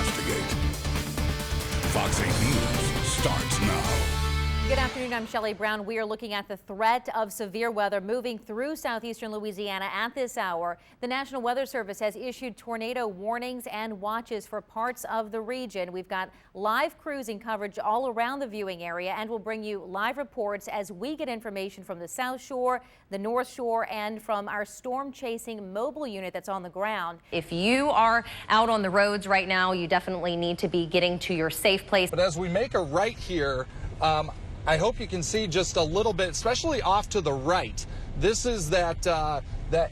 investigate. Fox 8 News starts now. Good afternoon, I'm Shelley Brown. We are looking at the threat of severe weather moving through southeastern Louisiana at this hour. The National Weather Service has issued tornado warnings and watches for parts of the region. We've got live cruising coverage all around the viewing area, and we'll bring you live reports as we get information from the South Shore, the North Shore, and from our storm chasing mobile unit that's on the ground. If you are out on the roads right now, you definitely need to be getting to your safe place. But as we make a right here, I hope you can see just a little bit, especially off to the right. This is that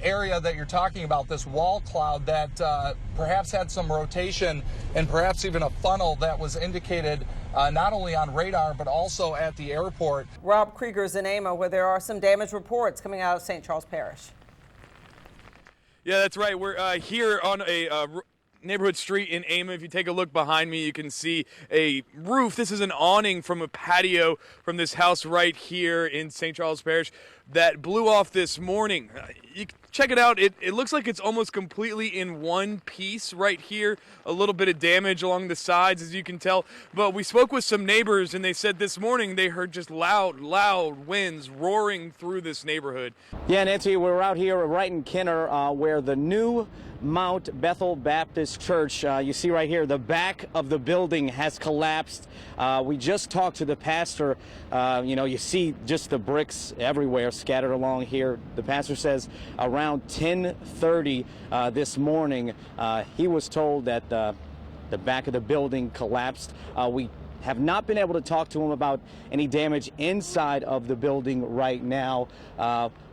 area that you're talking about, this wall cloud that perhaps had some rotation and perhaps even a funnel that was indicated not only on radar but also at the airport. Rob Krieger's in Ama, where there are some damage reports coming out of St. Charles Parish. Yeah, that's right. We're here on a neighborhood street in Ama. If you take a look behind me, you can see a roof. This is an awning from a patio from this house right here in St. Charles Parish that blew off this morning. You can check it out. It looks like it's almost completely in one piece right here. A little bit of damage along the sides, as you can tell. But we spoke with some neighbors, and they said this morning they heard just loud winds roaring through this neighborhood. Yeah, Nancy, we're out here right in Kenner where the new Mount Bethel Baptist Church, you see right here, the back of the building has collapsed. We just talked to the pastor. You see just the bricks everywhere scattered along here. The pastor says around 10:30 this morning, he was told that the back of the building collapsed. We have not been able to talk to him about any damage inside of the building right now,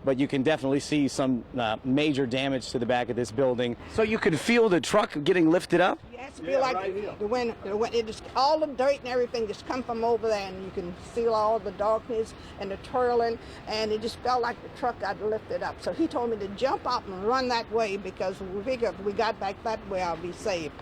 but you can definitely see some major damage to the back of this building. So you could feel the truck getting lifted up? Yes, it feel like the wind, it just, all the dirt and everything just come from over there, and you can feel all the darkness and the twirling, and it just felt like the truck got lifted up. So he told me to jump up and run that way, because we figured if we got back that way, I'll be safe.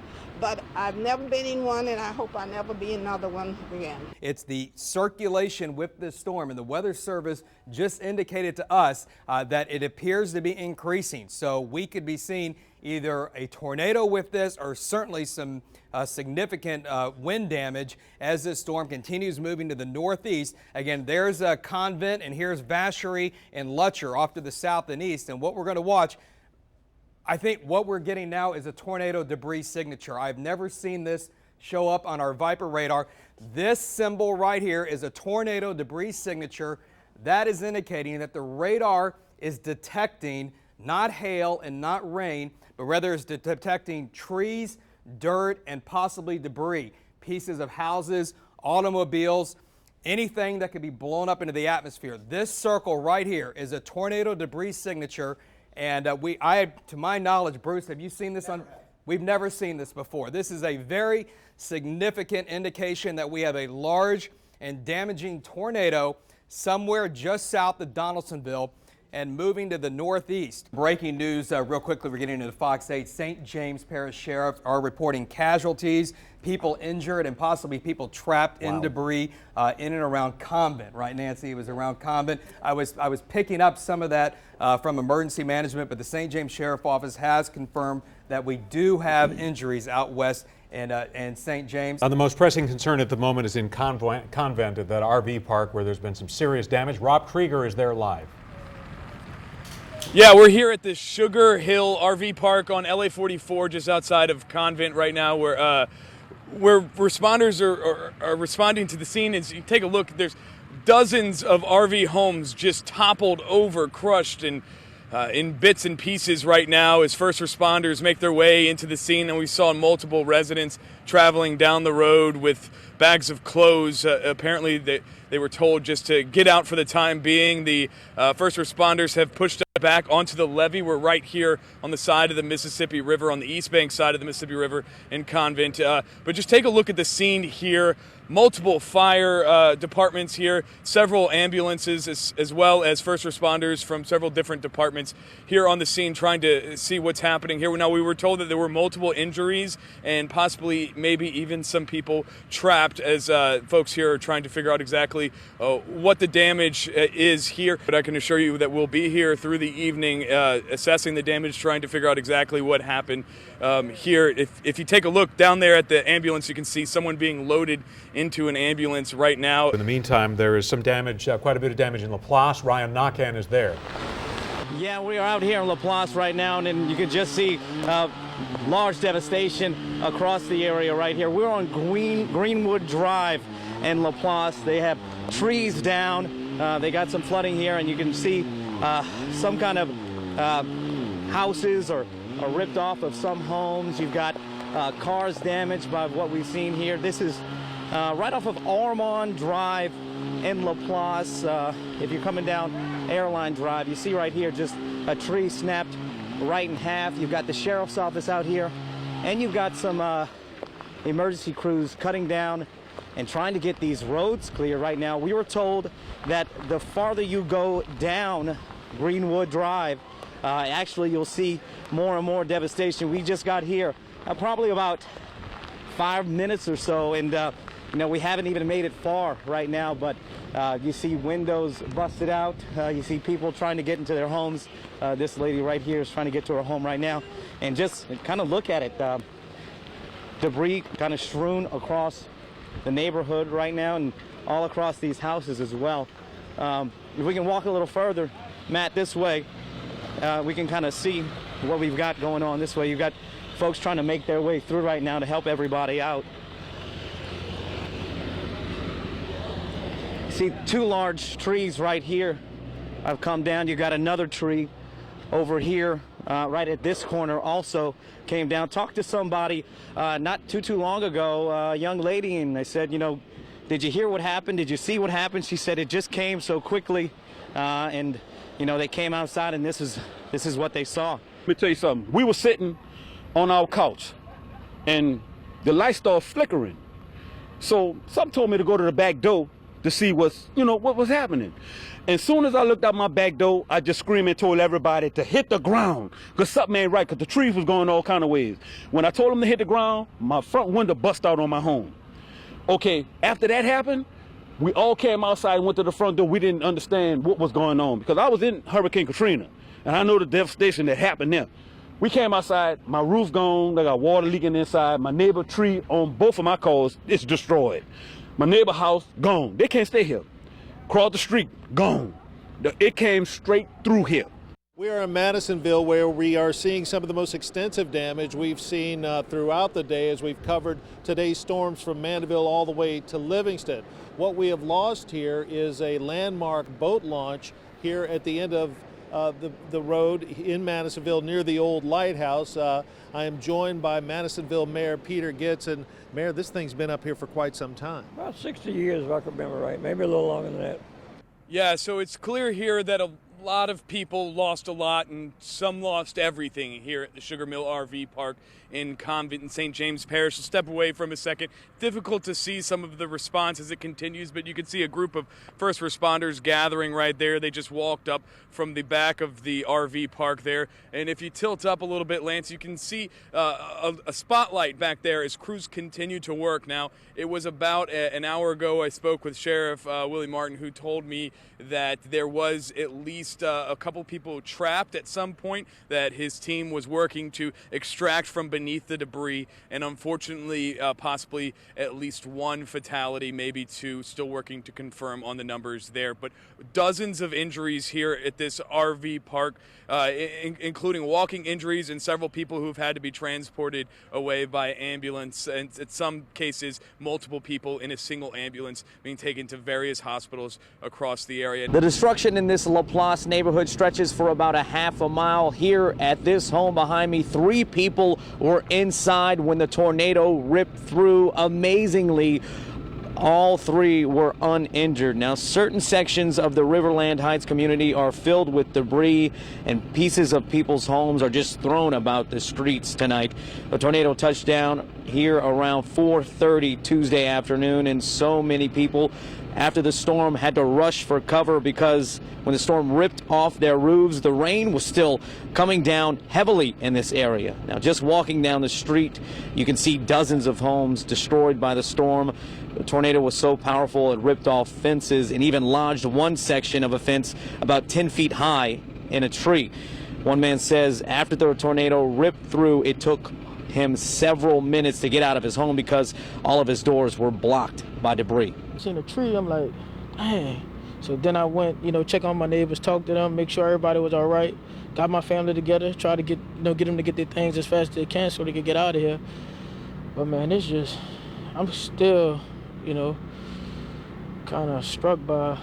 But I've never been in one, and I hope I'll never be in another one again. It's the circulation with this storm, and the Weather Service just indicated to us that it appears to be increasing. So we could be seeing either a tornado with this, or certainly some significant wind damage as this storm continues moving to the northeast. Again, there's Convent, and here's Vacherie and Lutcher off to the south and east. And what we're going to watch, I think what we're getting now is a tornado debris signature. I've never seen this show up on our Viper radar. This symbol right here is a tornado debris signature. That is indicating that the radar is detecting not hail and not rain, but rather is detecting trees, dirt, and possibly debris, pieces of houses, automobiles, anything that could be blown up into the atmosphere. This circle right here is a tornado debris signature. And to my knowledge, Bruce, have you seen this on? We've never seen this before. This is a very significant indication that we have a large and damaging tornado somewhere just south of Donaldsonville and moving to the northeast. Breaking news real quickly, we're getting into Fox 8. St. James Parish Sheriff are reporting casualties, people injured, and possibly people trapped in debris in and around Convent. Right, Nancy? It was around Convent. I was picking up some of that from emergency management, but the St. James Sheriff Office has confirmed that we do have injuries out west and St. James. The most pressing concern at the moment is in Convent at that RV park where there's been some serious damage. Rob Krieger is there live. Yeah, we're here at the Sugar Hill RV Park on LA 44, just outside of Convent right now, where responders are responding to the scene. As you take a look, there's dozens of RV homes just toppled over, crushed, and in bits and pieces right now as first responders make their way into the scene. And we saw multiple residents traveling down the road with bags of clothes. Apparently they were told just to get out for the time being. The first responders have pushed back onto the levee. We're right here on the side of the Mississippi River, on the east bank side of the Mississippi River in Convent. But just take a look at the scene here. multiple fire departments here, several ambulances, as well as first responders from several different departments here on the scene trying to see what's happening here. Now, we were told that there were multiple injuries and possibly maybe even some people trapped as folks here are trying to figure out exactly what the damage is here. But I can assure you that we'll be here through the evening assessing the damage, trying to figure out exactly what happened here. If you take a look down there at the ambulance, you can see someone being loaded into an ambulance right now. In the meantime, there is some damage, quite a bit of damage in Laplace. Ryan Nakan is there. Yeah, we are out here in Laplace right now, and you can just see large devastation across the area right here. We're on Greenwood Drive in Laplace. They have trees down. They got some flooding here, and you can see some kind of houses are ripped off of some homes. You've got cars damaged by what we've seen here. This is right off of Ormond Drive in Laplace. If you're coming down Airline Drive, you see right here just a tree snapped right in half. You've got the sheriff's office out here, and you've got some emergency crews cutting down and trying to get these roads clear right now. We were told that the farther you go down Greenwood Drive, actually you'll see more and more devastation. We just got here probably about 5 minutes or so, and we haven't even made it far right now, but you see windows busted out. You see people trying to get into their homes. This lady right here is trying to get to her home right now, and just kind of look at it. Debris kind of strewn across the neighborhood right now and all across these houses as well. If we can walk a little further, Matt, this way, we can kind of see what we've got going on this way. You've got folks trying to make their way through right now to help everybody out. See, two large trees right here have come down. You got another tree over here right at this corner also came down. Talked to somebody not too long ago, a young lady, and they said, did you hear what happened? Did you see what happened? She said it just came so quickly, and they came outside, and this is what they saw. Let me tell you something. We were sitting on our couch, and the light started flickering. So something told me to go to the back door to see what was happening. As soon as I looked out my back door, I just screamed and told everybody to hit the ground, because something ain't right, because the trees was going all kind of ways. When I told them to hit the ground, my front window bust out on my home. Okay, after that happened, we all came outside and went to the front door. We didn't understand what was going on, because I was in Hurricane Katrina, and I know the devastation that happened there. We came outside, my roof gone, I got water leaking inside, my neighbor tree on both of my cars, it's destroyed. My neighbor house, gone. They can't stay here. Cross the street, gone. It came straight through here. We are in Madisonville, where we are seeing some of the most extensive damage we've seen throughout the day as we've covered today's storms from Mandeville all the way to Livingston. What we have lost here is a landmark boat launch here at the end of the road in Madisonville near the old lighthouse. I am joined by Madisonville Mayor Peter Gitz. And Mayor, this thing's been up here for quite some time. About 60 years, if I can remember right, maybe a little longer than that. Yeah, so it's clear here that a lot of people lost a lot, and some lost everything here at the Sugar Mill RV Park in Convent in St. James Parish. We'll step away from a second. Difficult to see some of the response as it continues, but you can see a group of first responders gathering right there. They just walked up from the back of the RV park there. And if you tilt up a little bit, Lance, you can see a spotlight back there as crews continue to work. Now, it was about an hour ago I spoke with Sheriff Willie Martin, who told me that there was at least a couple people trapped at some point that his team was working to extract from beneath the debris, and unfortunately possibly at least one fatality, maybe two, still working to confirm on the numbers there. But dozens of injuries here at this RV park, including walking injuries and several people who've had to be transported away by ambulance, and in some cases multiple people in a single ambulance being taken to various hospitals across the area. The destruction in this Laplace neighborhood stretches for about a half a mile. Here at this home behind me, 3 people were inside when the tornado ripped through. Amazingly, All three were uninjured. Now, certain sections of the Riverland Heights community are filled with debris, and pieces of people's homes are just thrown about the streets tonight. The tornado touched down here around 4:30 Tuesday afternoon, and so many people after the storm had to rush for cover because when the storm ripped off their roofs, the rain was still coming down heavily in this area. Now, just walking down the street, you can see dozens of homes destroyed by the storm. The tornado was so powerful it ripped off fences and even lodged one section of a fence about 10 feet high in a tree. One man says after the tornado ripped through, it took him several minutes to get out of his home because all of his doors were blocked by debris. Seen a tree, I'm like, dang. So then I went, check on my neighbors, talk to them, make sure everybody was all right. Got my family together, try to get them to get their things as fast as they can so they could get out of here. But man, it's just, I'm still, kind of struck by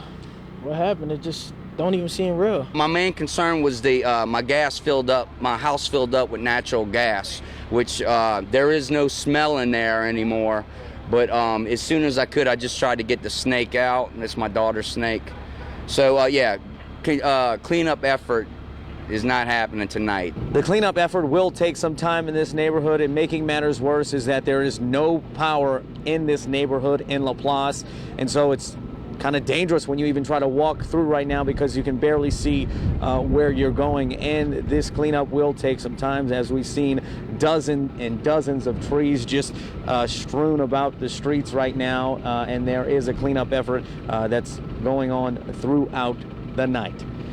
what happened. It just don't even seem real. My main concern was my gas filled up, my house filled up with natural gas, which there is no smell in there anymore. But as soon as I could, I just tried to get the snake out, and it's my daughter's snake. So yeah, cleanup effort is not happening tonight. The cleanup effort will take some time in this neighborhood, and making matters worse is that there is no power in this neighborhood in Laplace, and so it's kind of dangerous when you even try to walk through right now because you can barely see where you're going. And this cleanup will take some time, as we've seen dozens and dozens of trees just strewn about the streets right now, and there is a cleanup effort that's going on throughout the night.